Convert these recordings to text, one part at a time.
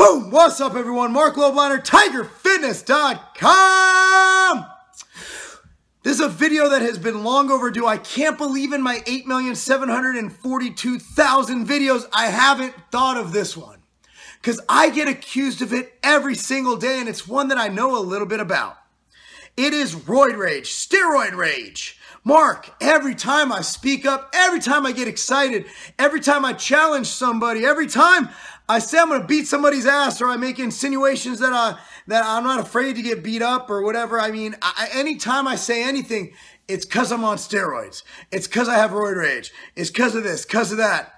Boom! What's up, everyone? Mark Lobliner, TigerFitness.com. This is a video that has been long overdue. I can't believe in my 8,742,000 videos I haven't thought of this one. Because I get accused of it every single day, and it's one that I know a little bit about. It is roid rage, steroid rage. Mark, every time I speak up, every time I get excited, every time I challenge somebody, every time I say I'm going to beat somebody's ass, or I make insinuations that I'm not afraid to get beat up or whatever. I mean, anytime I say anything, it's because I'm on steroids. It's because I have roid rage. It's because of this, because of that.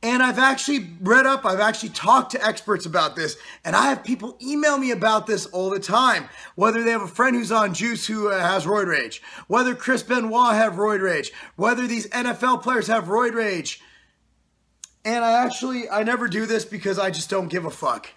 And I've actually read up, I've actually talked to experts about this, and I have people email me about this all the time. Whether they have a friend who's on juice who has roid rage, whether Chris Benoit have roid rage, whether these NFL players have roid rage. And I never do this because I just don't give a fuck.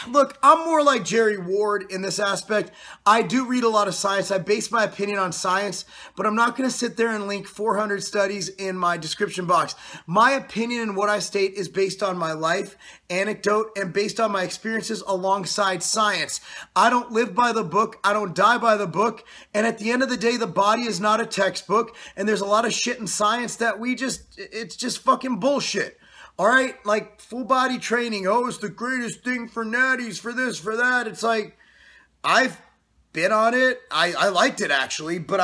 Look, I'm more like Jerry Ward in this aspect. I do read a lot of science. I base my opinion on science, but I'm not going to sit there and link 400 studies in my description box. My opinion and what I state is based on my life, anecdote, and based on my experiences alongside science. I don't live by the book. I don't die by the book. And at the end of the day, the body is not a textbook. And there's a lot of shit in science that it's just fucking bullshit. All right, like full body training. Oh, it's the greatest thing for natties, for this, for that. It's like, I've been on it. I liked it actually, but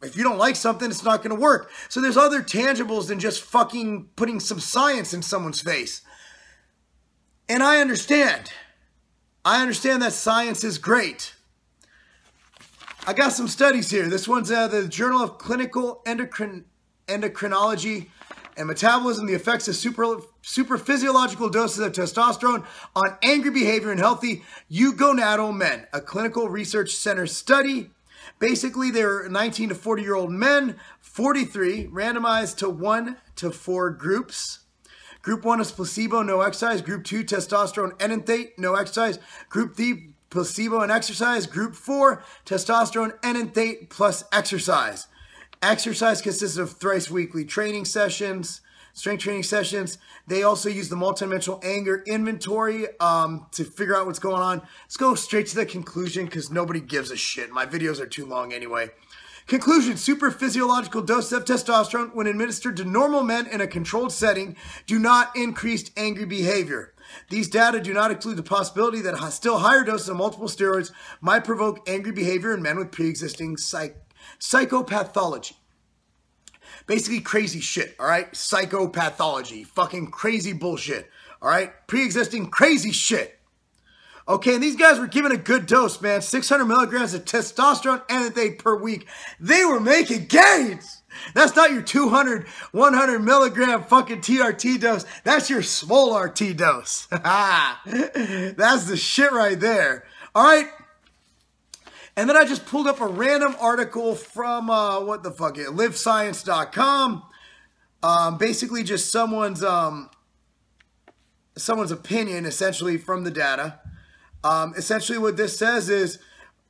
if you don't like something, it's not going to work. So there's other tangibles than just fucking putting some science in someone's face. And I understand. I understand that science is great. I got some studies here. This one's the Journal of Clinical Endocrinology and Metabolism, the effects of superphysiological doses of testosterone on angry behavior in healthy eugonadal men, a clinical research center study. Basically, they were 19 to 40-year-old men, 43, randomized to 1 to 4 groups. Group 1 is placebo, no exercise. Group 2, testosterone enanthate, no exercise. Group 3, placebo and exercise. Group 4, testosterone enanthate plus exercise. Exercise consists of thrice weekly training sessions, strength training sessions. They also use the multidimensional anger inventory to figure out what's going on. Let's go straight to the conclusion because nobody gives a shit. My videos are too long anyway. Conclusion: super physiological doses of testosterone when administered to normal men in a controlled setting do not increase angry behavior. These data do not include the possibility that still higher doses of multiple steroids might provoke angry behavior in men with pre-existing psychopathology. Basically crazy shit, all right? Psychopathology. Fucking crazy bullshit, all right? Pre-existing crazy shit. Okay, and these guys were given a good dose, man. 600 milligrams of testosterone enanthate per week. They were making gains. That's not your 200, 100 milligram fucking TRT dose. That's your small RT dose. That's the shit right there. All right? And then I just pulled up a random article from, LiveScience.com. Basically just someone's opinion, essentially, from the data. Essentially what this says is,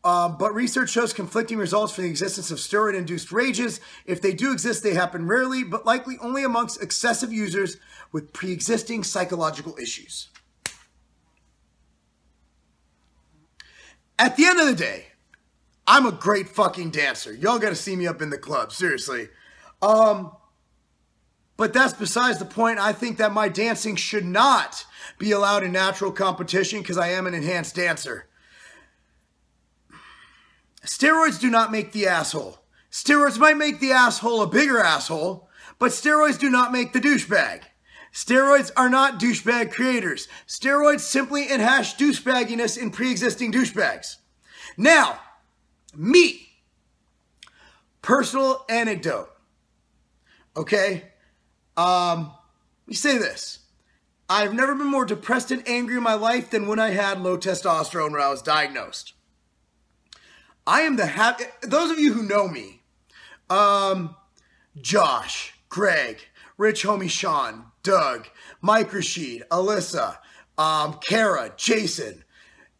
but research shows conflicting results for the existence of steroid-induced rages. If they do exist, they happen rarely, but likely only amongst excessive users with pre-existing psychological issues. At the end of the day, I'm a great fucking dancer. Y'all gotta see me up in the club, seriously. But that's besides the point. I think that my dancing should not be allowed in natural competition because I am an enhanced dancer. Steroids do not make the asshole. Steroids might make the asshole a bigger asshole, but steroids do not make the douchebag. Steroids are not douchebag creators. Steroids simply enhance douchebagginess in pre-existing douchebags. Now, me, personal anecdote, okay? Let me say this. I've never been more depressed and angry in my life than when I had low testosterone when I was diagnosed. I am those of you who know me, Josh, Greg, Rich Homie Sean, Doug, Mike Rashid, Alyssa, Kara, Jason,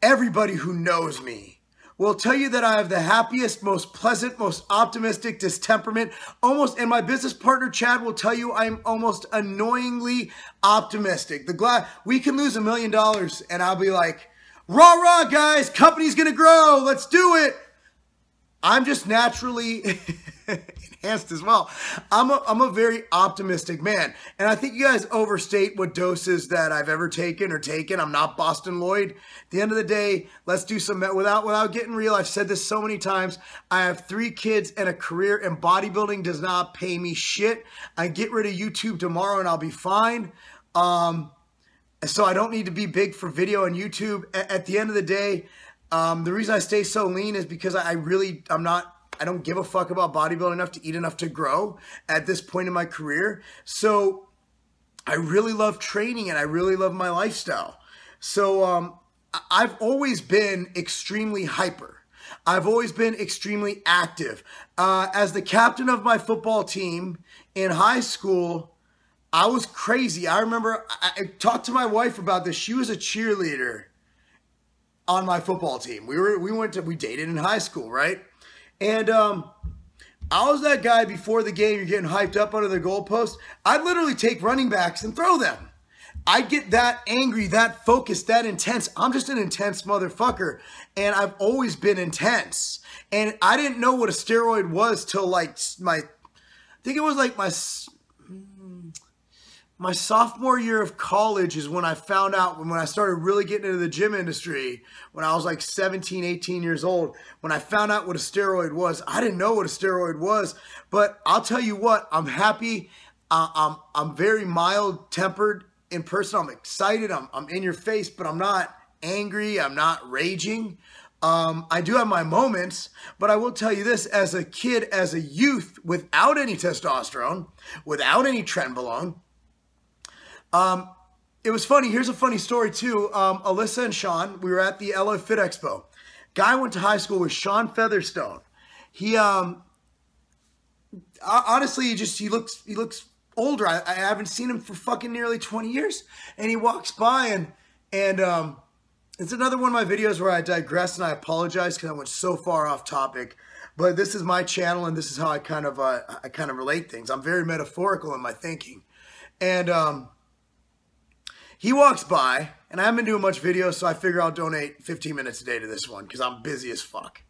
everybody who knows me will tell you that I have the happiest, most pleasant, most optimistic distemperament. And my business partner, Chad, will tell you I'm almost annoyingly optimistic. We can lose $1 million and I'll be like, rah, rah, guys, company's going to grow. Let's do it. I'm just naturally enhanced as well. I'm a very optimistic man. And I think you guys overstate what doses that I've ever taken. I'm not Boston Lloyd. At the end of the day, let's do some, without getting real, I've said this so many times. I have 3 kids and a career, and bodybuilding does not pay me shit. I get rid of YouTube tomorrow and I'll be fine. So I don't need to be big for video and YouTube. At the end of the day, the reason I stay so lean is because I don't give a fuck about bodybuilding enough to eat enough to grow at this point in my career. So I really love training and I really love my lifestyle. So I've always been extremely hyper. I've always been extremely active. As the captain of my football team in high school, I was crazy. I remember I talked to my wife about this. She was a cheerleader on my football team. We dated in high school, right? And I was that guy before the game, you're getting hyped up under the goalpost. I'd literally take running backs and throw them. I'd get that angry, that focused, that intense. I'm just an intense motherfucker. And I've always been intense. And I didn't know what a steroid was till like I think it was like my sophomore year of college is when I found out, when I started really getting into the gym industry, when I was like 17, 18 years old, when I found out what a steroid was. I didn't know what a steroid was, but I'll tell you what, I'm happy. I'm very mild-tempered in person. I'm excited. I'm in your face, but I'm not angry. I'm not raging. I do have my moments, but I will tell you this, as a kid, as a youth, without any testosterone, without any trenbolone, it was funny. Here's a funny story too. Alyssa and Sean, we were at the LA Fit Expo. Guy I went to high school with, Sean Featherstone. He, honestly, he looks older. I haven't seen him for fucking nearly 20 years. And he walks by and it's another one of my videos where I digress and I apologize because I went so far off topic. But this is my channel and this is how I kind of relate things. I'm very metaphorical in my thinking. And, he walks by, and I haven't been doing much videos, so I figure I'll donate 15 minutes a day to this one because I'm busy as fuck.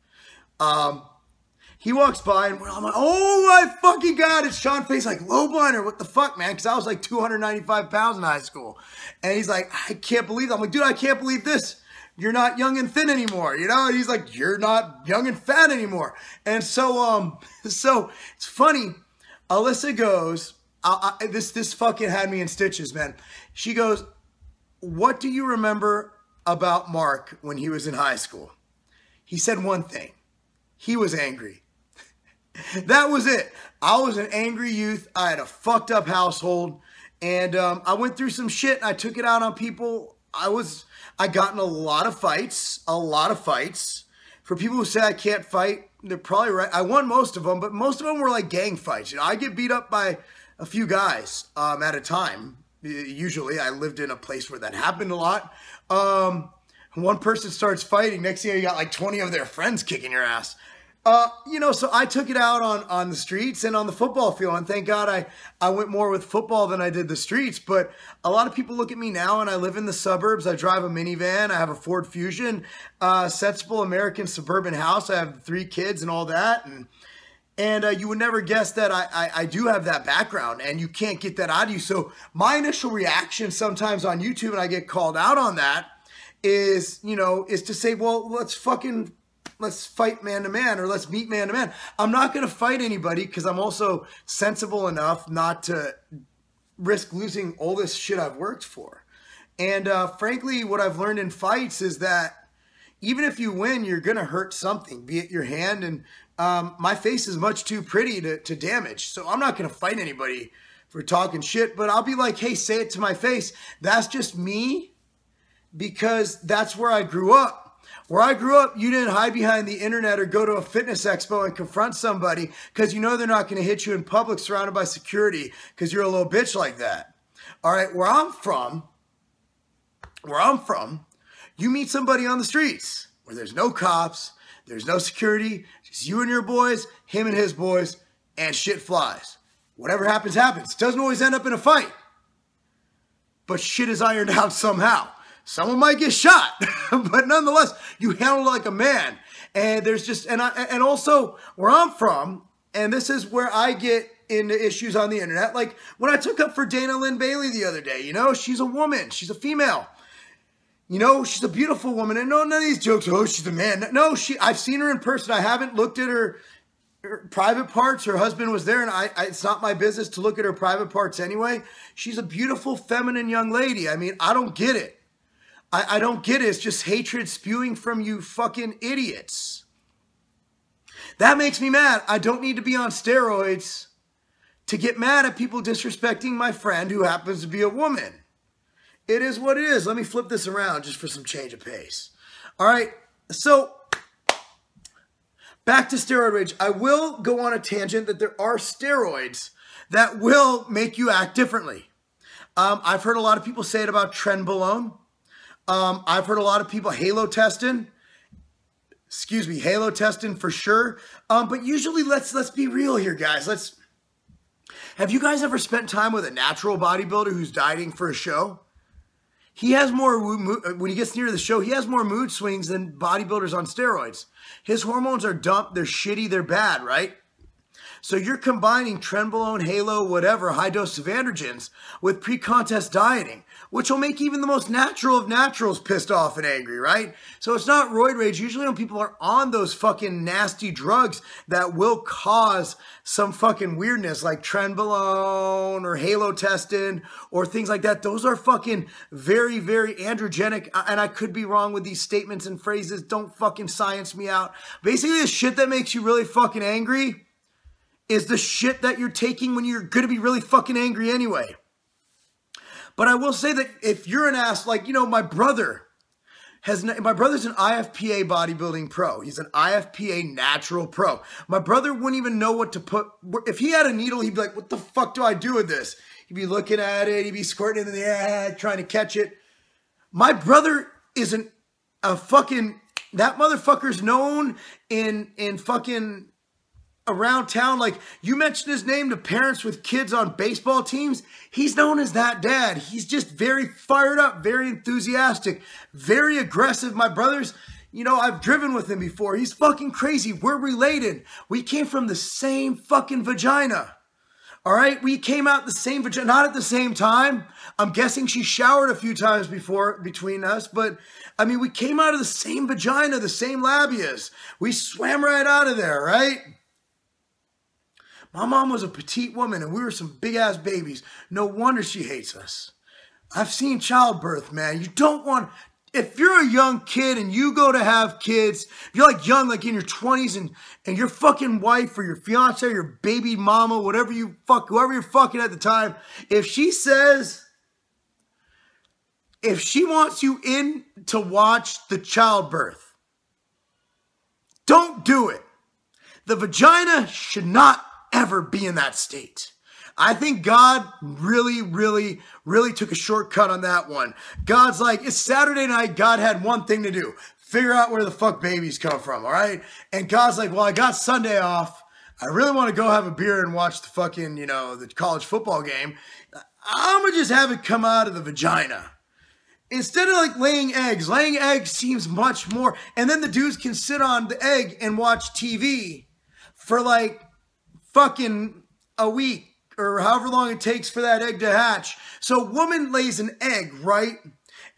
He walks by, and I'm like, oh my fucking God, it's Sean Face, like, low blinder, what the fuck, man? Because I was like 295 pounds in high school. And he's like, I can't believe that. I'm like, dude, I can't believe this. You're not young and thin anymore, you know? And he's like, you're not young and fat anymore. And so, so it's funny. Alyssa goes, this fucking had me in stitches, man. She goes, what do you remember about Mark when he was in high school? He said one thing. He was angry. That was it. I was an angry youth. I had a fucked up household. And I went through some shit. I took it out on people. I got in a lot of fights. For people who say I can't fight, they're probably right. I won most of them, but most of them were like gang fights. You know, I get beat up by a few guys at a time. Usually, I lived in a place where that happened a lot. One person starts fighting, next thing you got like 20 of their friends kicking your ass. You know, so I took it out on the streets and on the football field. And thank God I went more with football than I did the streets. But a lot of people look at me now and I live in the suburbs. I drive a minivan. I have a Ford Fusion, sensible American suburban house. I have 3 kids and all that. And you would never guess that I do have that background, and you can't get that out of you. So my initial reaction sometimes on YouTube, and I get called out on that, is, you know, is to say, well, let's fight man to man, or let's meet man to man. I'm not going to fight anybody because I'm also sensible enough not to risk losing all this shit I've worked for. And frankly, what I've learned in fights is that even if you win, you're going to hurt something, be it your hand. And my face is much too pretty to damage. So I'm not going to fight anybody for talking shit, but I'll be like, hey, say it to my face. That's just me because that's where I grew up. Where I grew up, you didn't hide behind the internet or go to a fitness expo and confront somebody because you know they're not going to hit you in public surrounded by security because you're a little bitch like that. All right, where I'm from, you meet somebody on the streets where there's no cops, There's no security. Just you and your boys, him and his boys, and shit flies. Whatever happens, happens. Doesn't always end up in a fight. But shit is ironed out somehow. Someone might get shot, but nonetheless, you handle it like a man. And there's just, and also where I'm from, and this is where I get into issues on the internet. Like when I took up for Dana Lynn Bailey the other day, you know, she's a woman, she's a female. You know, she's a beautiful woman. And no, none of these jokes, oh, she's a man. No, I've seen her in person. I haven't looked at her private parts. Her husband was there, and it's not my business to look at her private parts anyway. She's a beautiful, feminine young lady. I mean, I don't get it. I don't get it. It's just hatred spewing from you fucking idiots. That makes me mad. I don't need to be on steroids to get mad at people disrespecting my friend who happens to be a woman. It is what it is. Let me flip this around just for some change of pace. All right, so back to steroid rage. I will go on a tangent that there are steroids that will make you act differently. I've heard a lot of people say it about Trenbolone. I've heard a lot of people halotestin for sure. But usually, let's be real here, guys. Have you guys ever spent time with a natural bodybuilder who's dieting for a show? He has more, when he gets near the show, he has more mood swings than bodybuilders on steroids. His hormones are dumped, they're shitty, they're bad, right? So you're combining Trenbolone, Halo, whatever, high dose of androgens with pre-contest dieting, which will make even the most natural of naturals pissed off and angry, right? So it's not roid rage. Usually when people are on those fucking nasty drugs that will cause some fucking weirdness like Trenbolone or halotestin or things like that, those are fucking very, very androgenic. And I could be wrong with these statements and phrases. Don't fucking science me out. Basically, the shit that makes you really fucking angry is the shit that you're taking when you're going to be really fucking angry anyway. But I will say that if you're an ass, like, you know, my brother's an IFPA bodybuilding pro. He's an IFPA natural pro. My brother wouldn't even know what to put. If he had a needle, he'd be like, what the fuck do I do with this? He'd be looking at it. He'd be squirting it in the air, trying to catch it. My brother isn't a fucking, that motherfucker's known in fucking around town. Like, you mentioned his name to parents with kids on baseball teams. He's known as that dad. He's just very fired up, very enthusiastic, very aggressive. My brother's, you know, I've driven with him before. He's fucking crazy. We're related. We came from the same fucking vagina. All right? We came out the same vagina, not at the same time. I'm guessing she showered a few times between us, but I mean, we came out of the same vagina, the same labias. We swam right out of there, right? My mom was a petite woman and we were some big ass babies. No wonder she hates us. I've seen childbirth, man. You don't want, if you're a young kid and you go to have kids, if you're like young, like in your 20s and your fucking wife or your fiance or your baby mama, whoever you're fucking at the time, if she wants you in to watch the childbirth, don't do it. The vagina should not ever be in that state. I think God really, really, really took a shortcut on that one. God's like, it's Saturday night. God had one thing to do. Figure out where the fuck babies come from, all right? And God's like, well, I got Sunday off. I really want to go have a beer and watch the fucking, you know, the college football game. I'm going to just have it come out of the vagina. Instead of like laying eggs seems much more. And then the dudes can sit on the egg and watch TV for like fucking a week or however long it takes for that egg to hatch. So a woman lays an egg, right?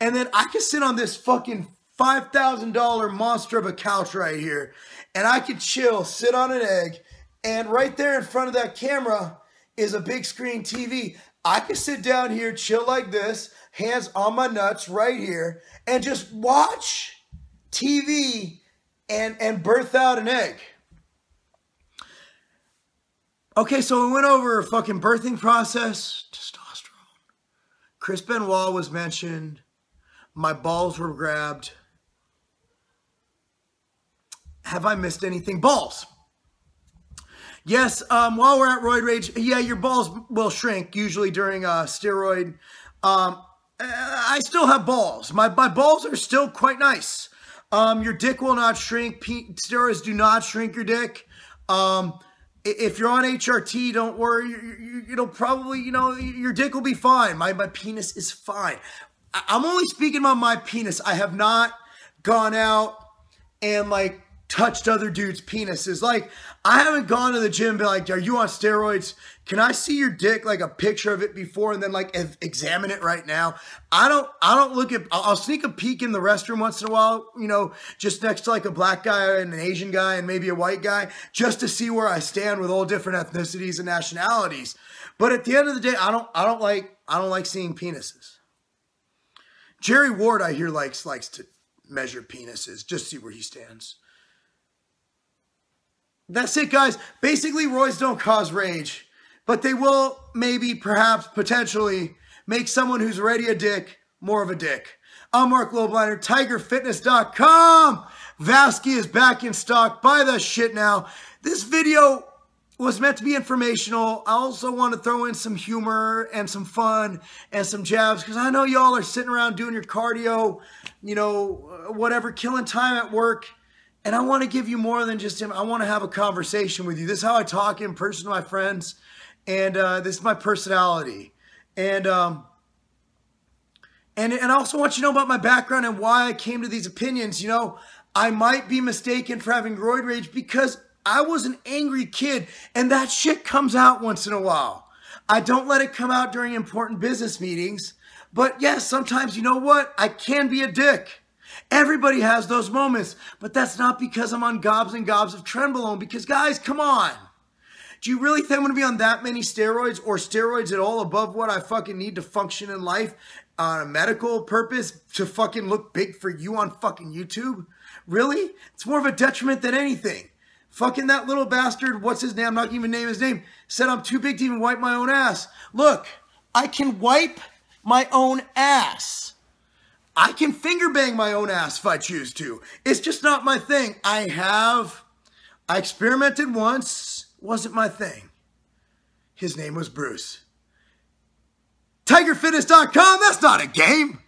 And then I can sit on this fucking $5,000 monster of a couch right here and I could chill, sit on an egg, and right there in front of that camera is a big screen TV. I can sit down here, chill like this, hands on my nuts right here, and just watch TV and birth out an egg. Okay, so we went over a fucking birthing process, testosterone. Chris Benoit was mentioned. My balls were grabbed. Have I missed anything? Balls. Yes, while we're at roid rage, yeah, your balls will shrink usually during steroid. I still have balls. My balls are still quite nice. Your dick will not shrink. Steroids do not shrink your dick. If you're on HRT, don't worry. You'll probably, your dick will be fine. My penis is fine. I'm only speaking about my penis. I have not gone out and like touched other dudes' penises. Like, I haven't gone to the gym and been like, are you on steroids? Can I see your dick, like a picture of it before and then like examine it right now? I don't look at, I'll sneak a peek in the restroom once in a while, just next to like a black guy and an Asian guy and maybe a white guy, just to see where I stand with all different ethnicities and nationalities. But at the end of the day, I don't like seeing penises. Jerry Ward, I hear, likes to measure penises, just see where he stands. That's it, guys. Basically, roids don't cause rage, but they will maybe, perhaps, potentially make someone who's already a dick more of a dick. I'm Mark Lobliner, TigerFitness.com. Vasky is back in stock. Buy that shit now. This video was meant to be informational. I also want to throw in some humor and some fun and some jabs because I know y'all are sitting around doing your cardio, whatever, killing time at work. And I want to give you more than just him. I want to have a conversation with you. This is how I talk in person to my friends. And this is my personality. And I also want you to know about my background and why I came to these opinions. I might be mistaken for having roid rage because I was an angry kid. And that shit comes out once in a while. I don't let it come out during important business meetings. But yes, sometimes, you know what? I can be a dick. Everybody has those moments, but that's not because I'm on gobs and gobs of Trenbolone, because guys, come on. Do you really think I'm going to be on that many steroids or steroids at all above what I fucking need to function in life on a medical purpose to fucking look big for you on fucking YouTube? Really? It's more of a detriment than anything. Fucking that little bastard, what's his name? I'm not going to even name his name, said I'm too big to even wipe my own ass. Look, I can wipe my own ass. I can finger bang my own ass if I choose to. It's just not my thing. I experimented once. Wasn't my thing. His name was Bruce. TigerFitness.com, that's not a game.